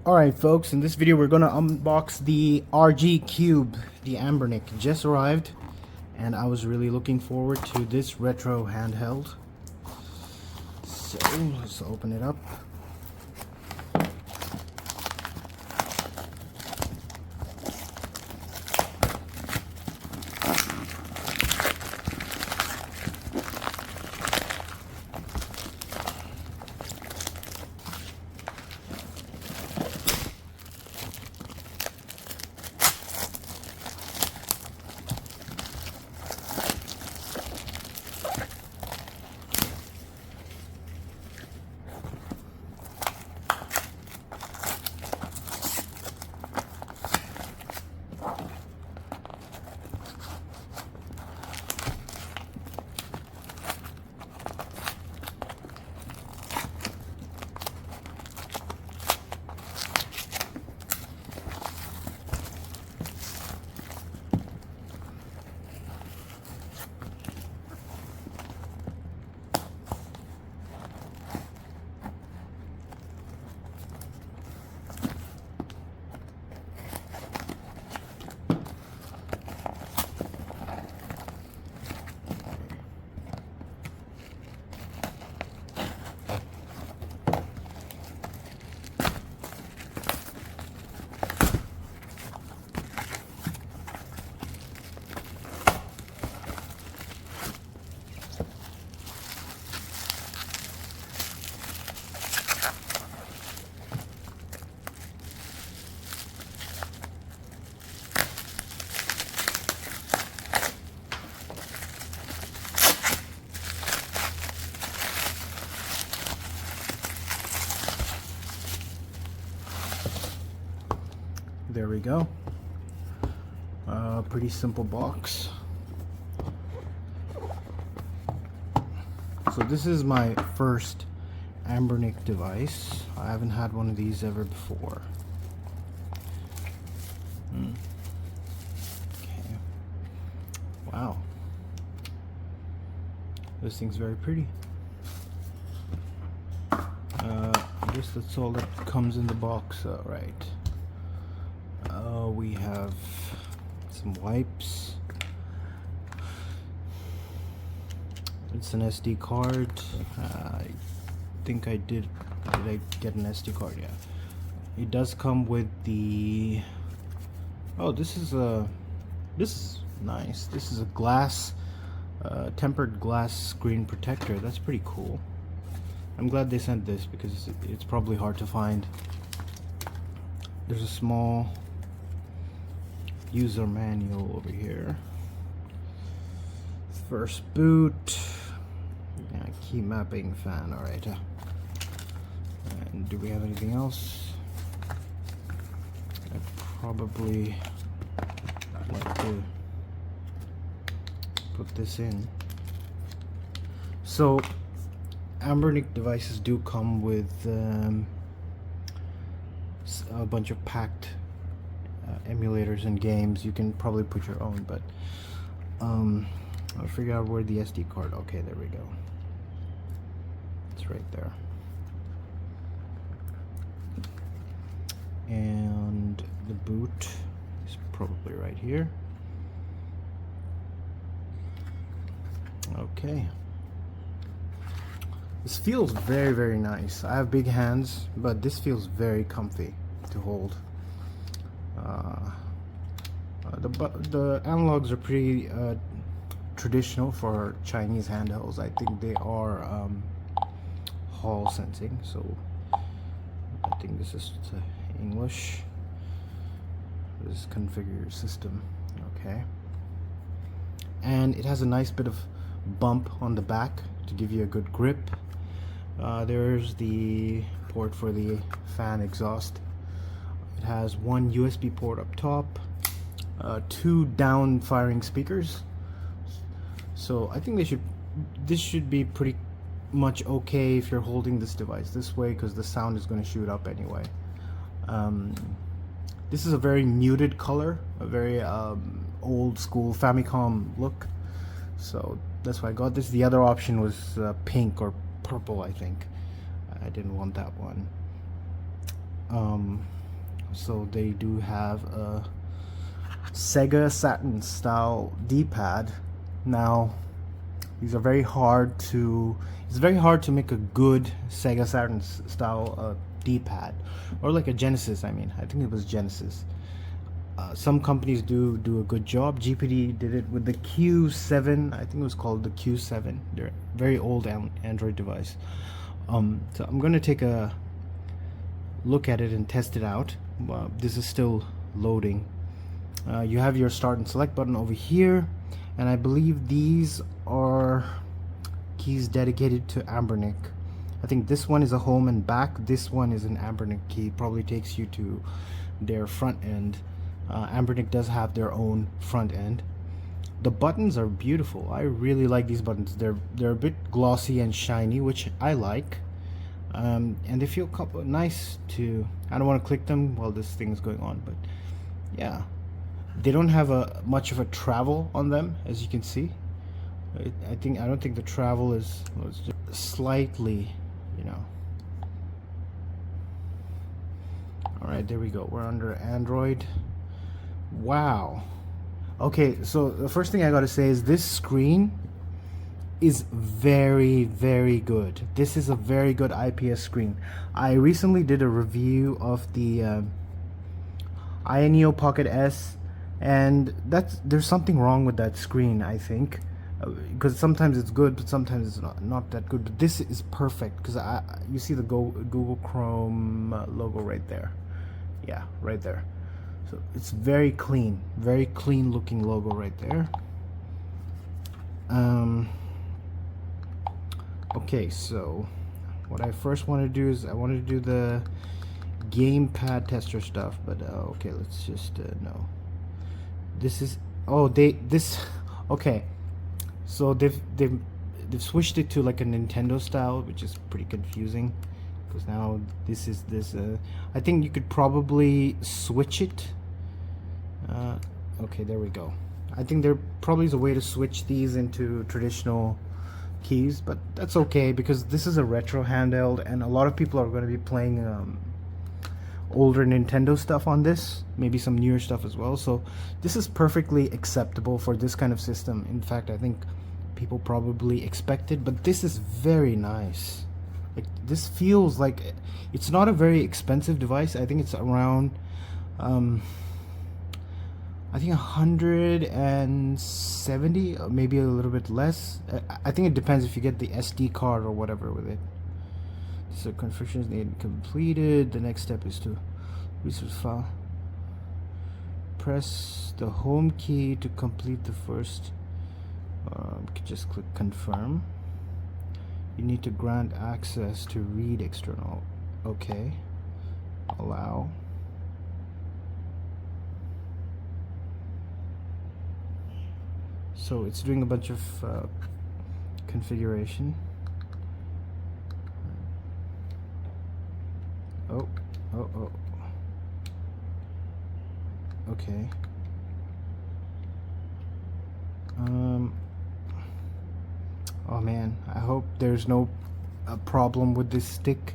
Alright folks, in this video we're gonna unbox the RG CUBE. The Anbernic just arrived and I was really looking forward to this retro handheld. So let's open it up. There we go. Pretty simple box. So this is my first Anbernic device. I haven't had one of these ever before. Okay. Wow. This thing's very pretty. I guess that's all that comes in the box, right? We have some wipes. It's an SD card. I think I did I get an SD card? Yeah. It does come with the. Oh, this is nice. This is a glass, tempered glass screen protector. That's pretty cool. I'm glad they sent this because it's probably hard to find. There's a small user manual over here. First boot. Yeah, key mapping fan. Alright. And do we have anything else? I'd probably like to put this in. So Anbernic devices do come with a bunch of packed emulators and games. You can probably put your own, but I'll figure out where the SD card. Okay, there we go. It's right there. And the boot is probably right here. Okay. This feels very, very nice. I have big hands, but this feels very comfy to hold. The analogs are pretty traditional for Chinese handhelds. I think they are Hall sensing, so I think this is English. This is configure your system. Okay. And it has a nice bit of bump on the back to give you a good grip. There's the port for the fan exhaust. It has one USB port up top, two down firing speakers. So I think this should be pretty much okay if you're holding this device this way, because the sound is going to shoot up anyway. This is a very muted color, a very old school Famicom look, so that's why I got this. The other option was pink or purple, I think. I didn't want that one. So they do have a Sega Saturn style D-pad. Now these are very hard to, it's very hard to make a good Sega Saturn style D-pad, or like a Genesis. I mean, I think it was Genesis. Some companies do a good job. GPD did it with the Q7. I think it was called the Q7. They're a very old Android device. So I'm going to take a look at it and test it out. This is still loading. You have your start and select button over here, and I believe these are keys dedicated to Anbernic. I think this one is a home and back. This one is an Anbernic key. Probably takes you to their front end. Anbernic does have their own front end. The buttons are beautiful. I really like these buttons. They're a bit glossy and shiny, which I like. And they feel nice to. I don't want to click them while this thing is going on, but yeah, they don't have much of a travel on them, as you can see. I don't think the travel is just slightly, you know. All right, there we go. We're under Android. Wow. Okay, so the first thing I gotta say is this screen is very, very good. This is a very good IPS screen. I recently did a review of the Ioneo Pocket S, and there's something wrong with that screen, I think, because sometimes it's good, but sometimes it's not that good. But this is perfect because you see the Google Chrome logo right there. Yeah, right there. So it's very clean looking logo right there. Okay, so what I first want to do is I want to do the Gamepad tester stuff, but okay, let's just no. This is okay. So they've switched it to like a Nintendo style, which is pretty confusing because now this is this. I think you could probably switch it. Okay, there we go. I think there probably is a way to switch these into traditional keys, but that's okay because this is a retro handheld and a lot of people are going to be playing older Nintendo stuff on this, maybe some newer stuff as well, so this is perfectly acceptable for this kind of system. In fact, I think people probably expect it, but this is very nice. Like, this feels like it's not a very expensive device. I think it's around I think 170, or maybe a little bit less. I think it depends if you get the SD card or whatever with it. So configuration is needed completed. The next step is to resource file. Press the home key to complete the first. You can just click confirm. You need to grant access to read external. Okay. Allow. So it's doing a bunch of configuration. Oh. Okay. Oh man, I hope there's no problem with this stick.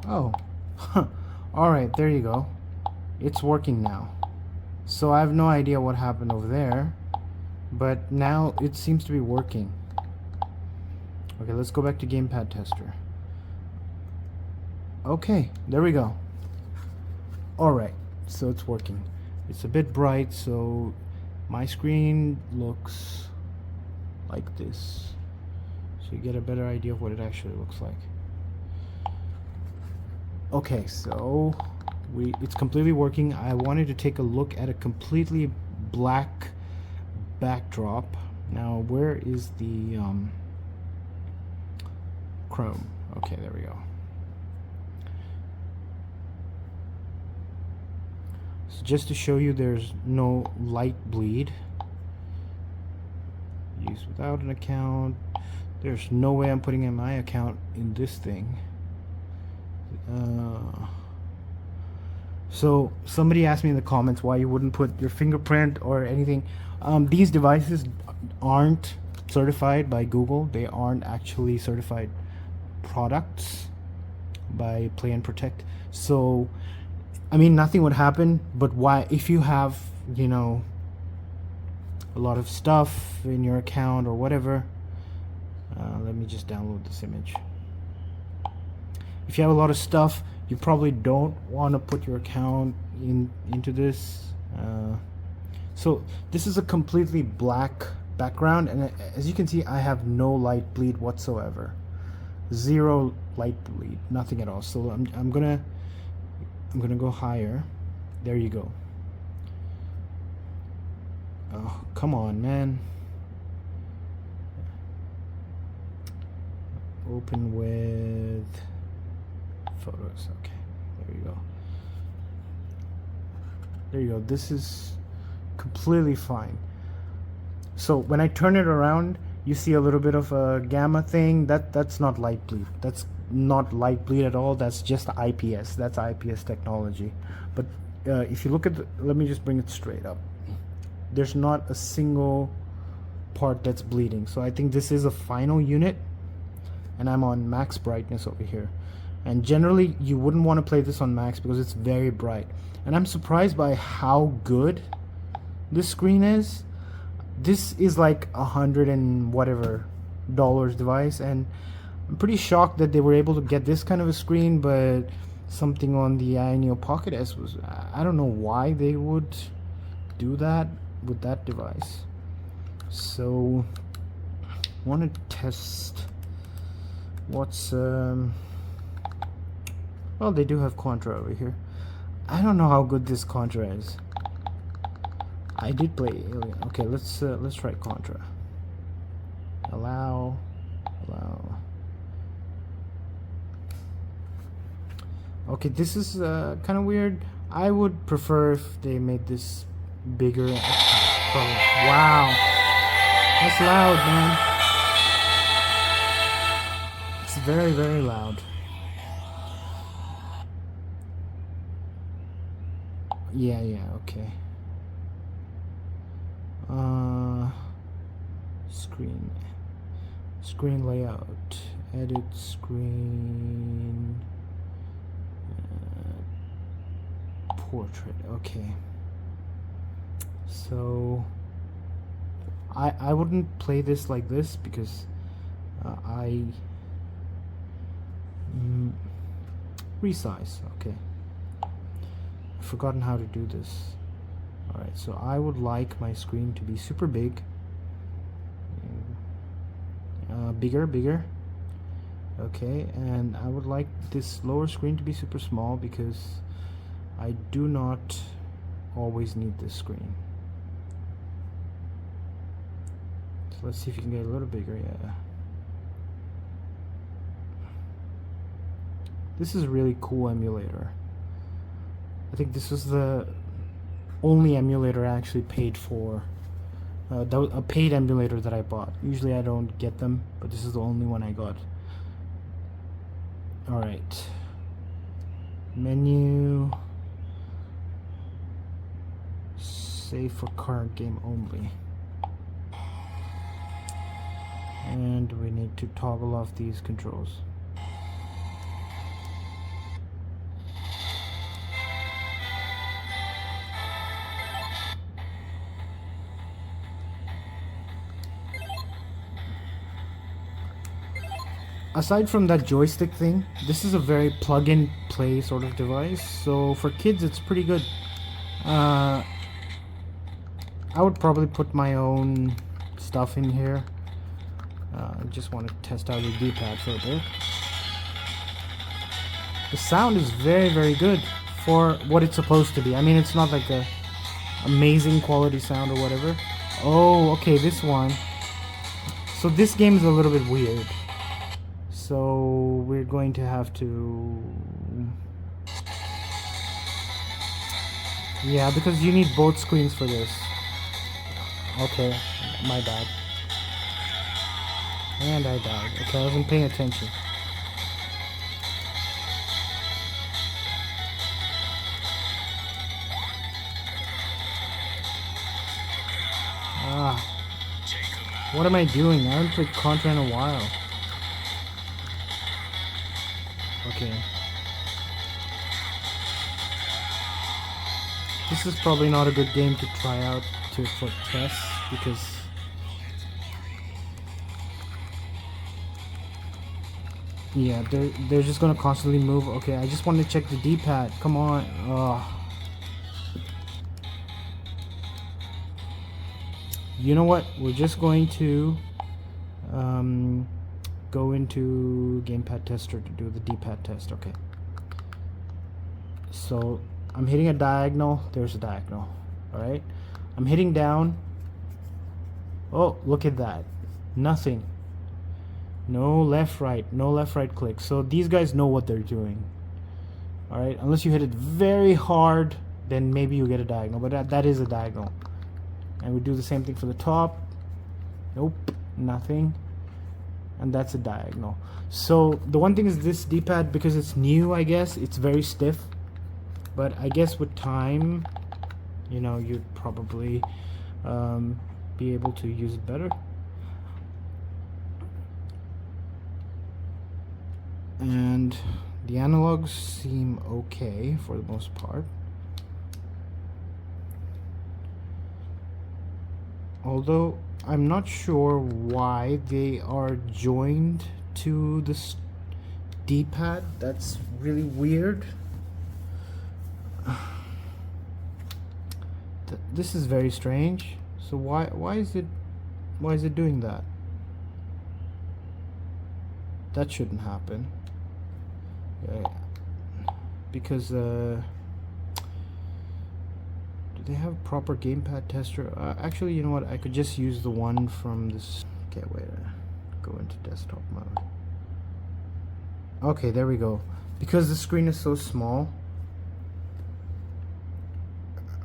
Oh, alright, there you go. It's working now. So I have no idea what happened over there, but now it seems to be working. Okay, let's go back to Gamepad Tester. Okay, there we go. Alright, so it's working. It's a bit bright, so my screen looks like this. So you get a better idea of what it actually looks like. Okay, so it's completely working. I wanted to take a look at a completely black backdrop. Now, where is the Chrome? Okay, there we go. So just to show you there's no light bleed. Use without an account. There's no way I'm putting in my account in this thing. So somebody asked me in the comments why you wouldn't put your fingerprint or anything. These devices aren't certified by Google. They aren't actually certified products by Play and Protect. So I mean, nothing would happen, but why, if you have, you know, a lot of stuff in your account or whatever, let me just download this image. If you have a lot of stuff, you probably don't want to put your account into this. So this is a completely black background, and as you can see, I have no light bleed whatsoever. Zero light bleed, nothing at all. So I'm gonna go higher. There you go. Oh, come on, man. Open with photos. Okay, there you go. There you go. This is completely fine. So when I turn it around, you see a little bit of a gamma thing. That's not light bleed. That's not light bleed at all. That's just IPS. That's IPS technology. But if you look at let me just bring it straight up. There's not a single part that's bleeding. So I think this is a final unit, and I'm on max brightness over here. And generally you wouldn't want to play this on max because it's very bright. And I'm surprised by how good this screen is. This is like $100 and whatever device, and I'm pretty shocked that they were able to get this kind of a screen, but something on the Neo Pocket S was, I don't know why they would do that with that device. So I want to test what's well, they do have Contra over here. I don't know how good this Contra is. I did play Alien. Okay, let's try Contra. Allow. Okay, this is kind of weird. I would prefer if they made this bigger. Wow, that's loud, man. It's very, very loud. Yeah, okay. Screen layout, edit screen, portrait. Okay, so I wouldn't play this like this because resize. Okay, I've forgotten how to do this. Alright, so I would like my screen to be super big. Bigger. Okay, and I would like this lower screen to be super small because I do not always need this screen. So let's see if you can get a little bigger. Yeah. This is a really cool emulator. I think this was the only emulator I actually paid for. That was a paid emulator that I bought. Usually I don't get them, but this is the only one I got. Alright. Menu. Save for current game only. And we need to toggle off these controls. Aside from that joystick thing, this is a very plug-and-play sort of device, so for kids it's pretty good. I would probably put my own stuff in here. I just want to test out the DPad for a bit. The sound is very, very good for what it's supposed to be. I mean, it's not like a amazing quality sound or whatever. Oh, okay, this one. So this game is a little bit weird. So we're going to have to, yeah, because you need both screens for this. Okay, my bad. And I died. Okay, I wasn't paying attention. What am I doing? I haven't played Contra in a while. Okay. This is probably not a good game to try out for tests because yeah, they're just gonna constantly move. Okay, I just want to check the D-pad. Come on. You know what? We're just going to go into Gamepad tester to do the D-pad test. Okay. So I'm hitting a diagonal. There's a diagonal. All right. I'm hitting down. Oh, look at that. Nothing. No left right. No left right click. So these guys know what they're doing. All right. Unless you hit it very hard, then maybe you get a diagonal. But that is a diagonal. And we do the same thing for the top. Nope, nothing. And that's a diagonal. So the one thing is this D-pad, because it's new, I guess, it's very stiff. But I guess with time, you know, you'd probably be able to use it better. And the analogs seem okay for the most part. Although I'm not sure why they are joined to this D-pad. That's really weird. This is very strange. So why is it doing that? That shouldn't happen. Because do they have proper gamepad tester? Actually, you know what? I could just use the one from this. Okay, wait. Go into desktop mode. Okay, there we go. Because the screen is so small.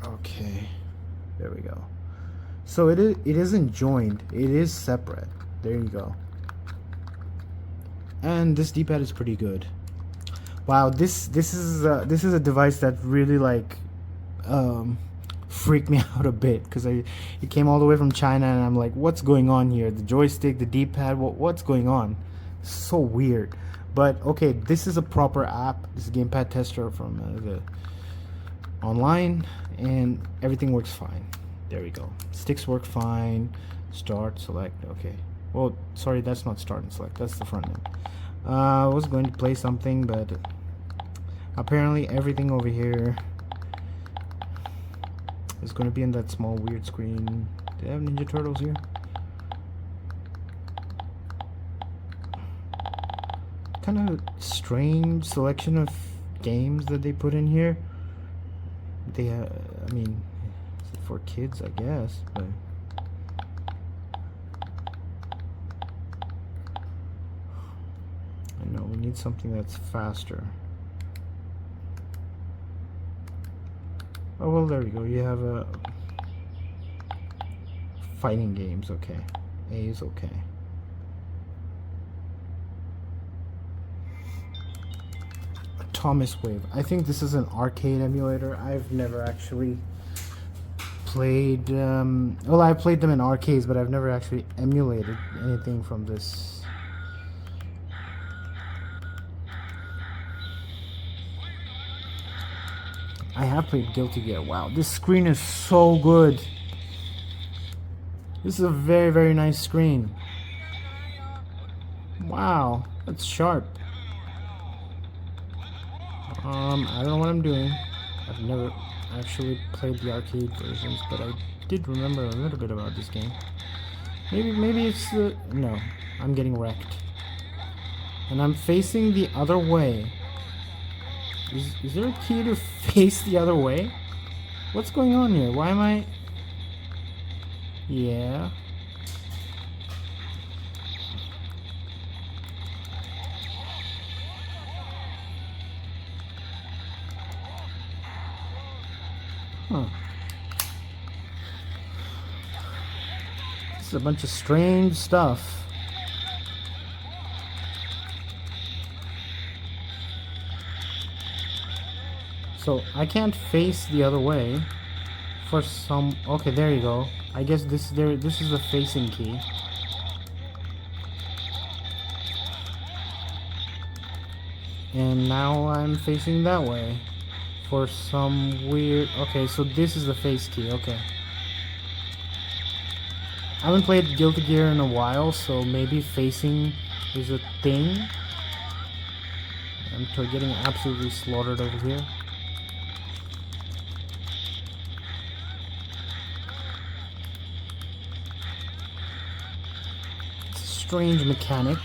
Okay, there we go. So it isn't joined. It is separate. There you go. And this D-pad is pretty good. Wow, this is a device that really like freaked me out a bit because it came all the way from China and I'm like, what's going on here? The joystick, the D-pad, what's going on? So weird. But okay, this is a proper app. This is Gamepad Tester from the online, and everything works fine. There we go. Sticks work fine. Start, select. Okay. Well, sorry, that's not start and select. That's the front end. I was going to play something, but apparently everything over here is going to be in that small weird screen. Do they have Ninja Turtles here? Kind of strange selection of games that they put in here. They I mean, for kids, I guess, but I know we need something that's faster. Oh well, there we go. You have a fighting games. Okay, A is okay. Thomas Wave. I think this is an arcade emulator. I've never actually played. Well, I played them in arcades, but I've never actually emulated anything from this. I have played Guilty Gear. Wow, this screen is so good. This is a very, very nice screen. Wow, that's sharp. I don't know what I'm doing. I've never actually played the arcade versions, but I did remember a little bit about this game. Maybe it's the... No, I'm getting wrecked. And I'm facing the other way. Is there a key to face the other way? What's going on here? Why am I... Yeah. Huh. This is a bunch of strange stuff. So I can't face the other way for some... Okay, there you go. I guess this is the facing key. and now I'm facing that way for some weird... Okay, so this is the face key. Okay, I haven't played Guilty Gear in a while, so maybe facing is a thing. I'm getting absolutely slaughtered over here. It's a strange mechanic.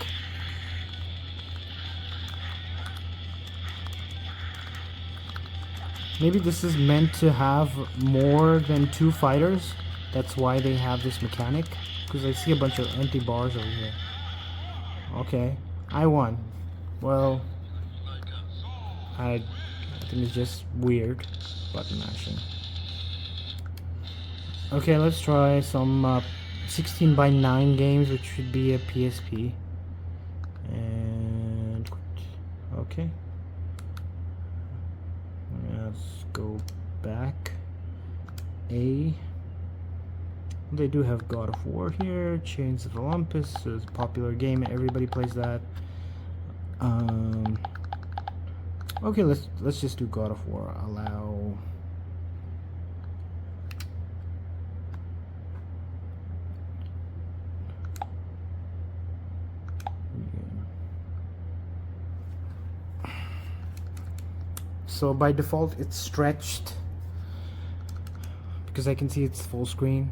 Maybe this is meant to have more than 2 fighters. That's why they have this mechanic. Because I see a bunch of empty bars over here. Okay, I won. Well, I think it's just weird button mashing. Okay, let's try some 16:9 games, which should be a PSP. And okay, let's go back. They do have God of War here. Chains of Olympus is a popular game and everybody plays that. Okay, let's just do God of War. Allow. So by default it's stretched because I can see it's full screen.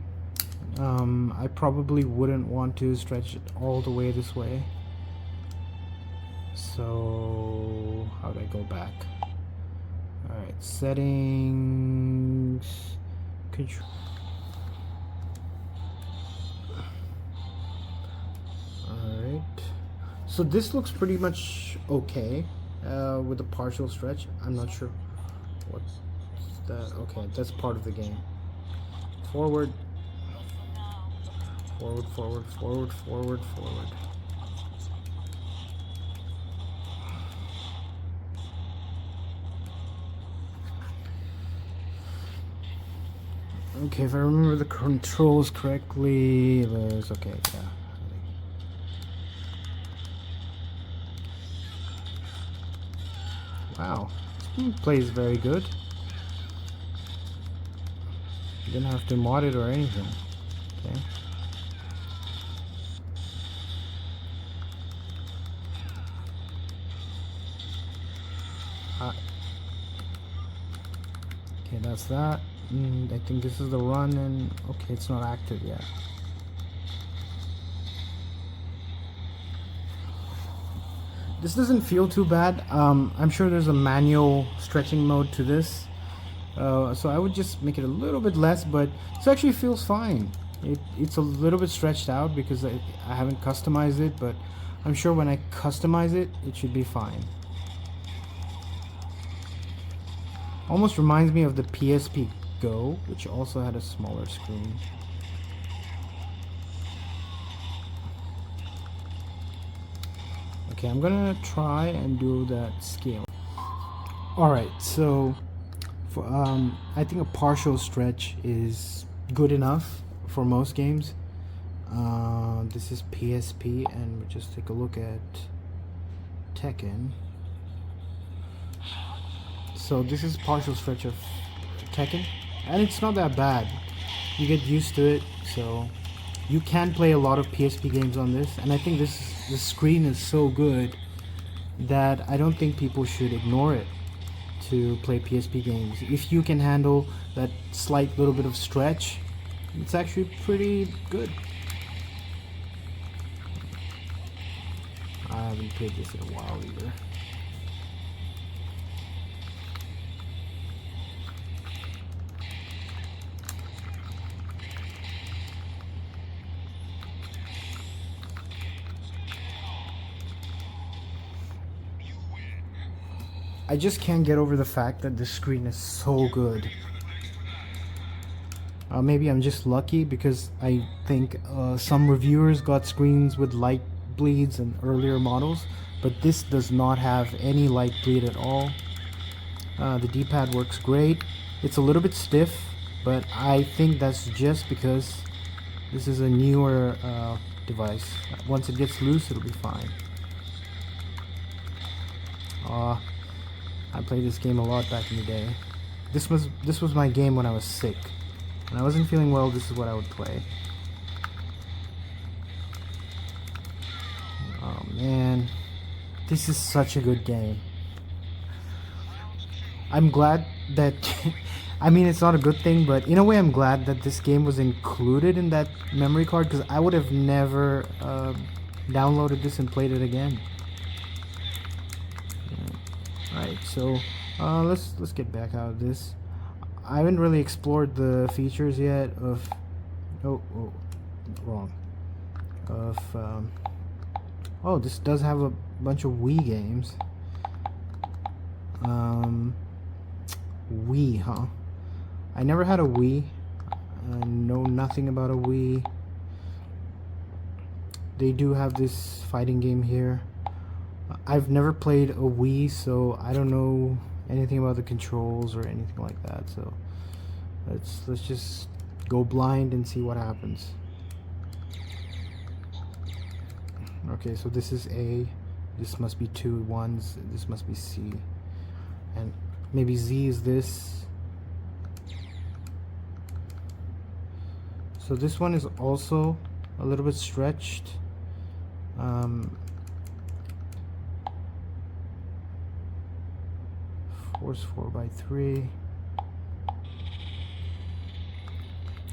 I probably wouldn't want to stretch it all the way this way. So how do I go back? Alright, settings, control. Alright, so this looks pretty much okay with a partial stretch. I'm not sure what's that. Okay, that's part of the game. Forward, forward, forward, forward, forward, forward. Okay, if I remember the controls correctly, there's okay, yeah. Wow, this plays very good. You didn't have to mod it or anything. Okay. Okay, that's that. I think this is the run, and okay, it's not active yet. This doesn't feel too bad. I'm sure there's a manual stretching mode to this, so I would just make it a little bit less, but this actually feels fine. It's a little bit stretched out because I haven't customized it, but I'm sure when I customize it, it should be fine. Almost reminds me of the PSP Go, which also had a smaller screen. Okay, I'm gonna try and do that scale. Alright, so for, I think a partial stretch is good enough for most games. This is PSP, and we'll just take a look at Tekken. So this is partial stretch of Tekken, and it's not that bad. You get used to it, so you can play a lot of PSP games on this, and I think the screen is so good that I don't think people should ignore it to play PSP games. If you can handle that slight little bit of stretch, it's actually pretty good. I haven't played this in a while either. I just can't get over the fact that the screen is so good. Maybe I'm just lucky because I think some reviewers got screens with light bleeds in earlier models, but this does not have any light bleed at all. The D-pad works great. It's a little bit stiff, but I think that's just because this is a newer device. Once it gets loose, it'll be fine. I played this game a lot back in the day. This was my game when I was sick. When I wasn't feeling well, this is what I would play. Oh man, this is such a good game. I'm glad that I mean, it's not a good thing, but in a way I'm glad that this game was included in that memory card, because I would have never downloaded this and played it again. Alright, so let's get back out of this. I haven't really explored the features yet of oh, this does have a bunch of Wii games. Wii, huh? I never had a Wii. I know nothing about a Wii. They do have this fighting game here. I've never played a Wii, so I don't know anything about the controls or anything like that. So let's just go blind and see what happens. Okay, so this is A. This must be 2 ones. This must be C. And maybe Z is this. So this one is also a little bit stretched. Force 4x3.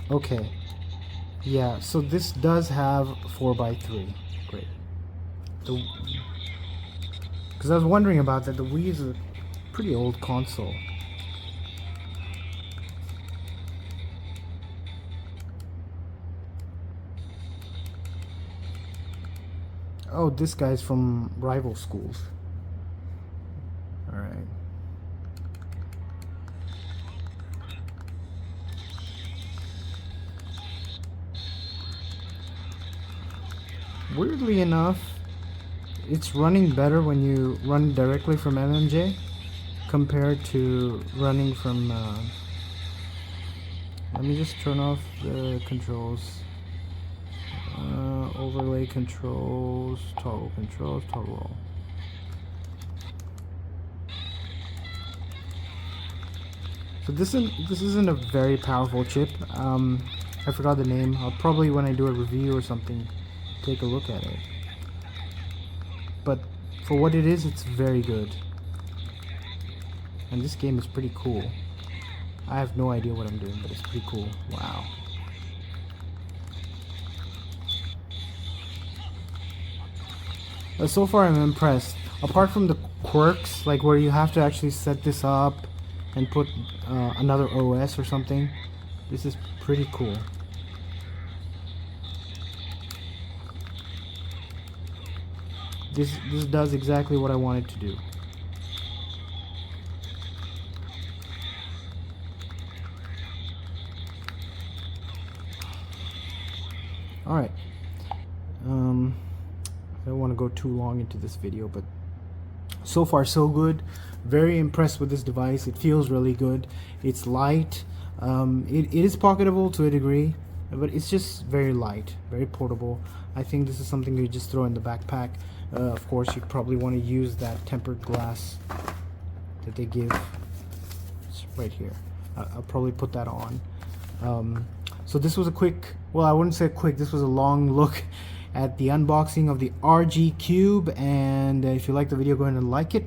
Okay. Yeah, so this does have 4x3. Great. Because I was wondering about that. The Wii is a pretty old console. Oh, this guy's from rival schools. Alright. Weirdly enough, it's running better when you run directly from MMJ compared to running from let me just turn off the controls. Overlay controls, toggle controls, toggle. So this isn't a very powerful chip. I forgot the name. I'll probably, when I do a review or something, take a look at it. But for what it is, it's very good. And this game is pretty cool. I have no idea what I'm doing, but it's pretty cool. Wow. So far I'm impressed. Apart from the quirks, like where you have to actually set this up and put another OS or something, this is pretty cool. This does exactly what I wanted to do. Alright. I don't want to go too long into this video, but so far so good. Very impressed with this device. It feels really good. It's light. It is pocketable to a degree, but it's just very light, very portable. I think this is something you just throw in the backpack. Of course, you probably want to use that tempered glass that they give. It's right here. I'll probably put that on. So this was a quick, well, I wouldn't say quick, this was a long look at the unboxing of the RG CUBE, and if you like the video, go ahead and like it.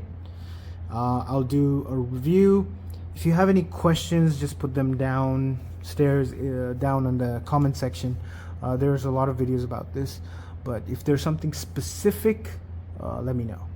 I'll do a review. If you have any questions, just put them downstairs, down in the comment section. There's a lot of videos about this, but if there's something specific, let me know.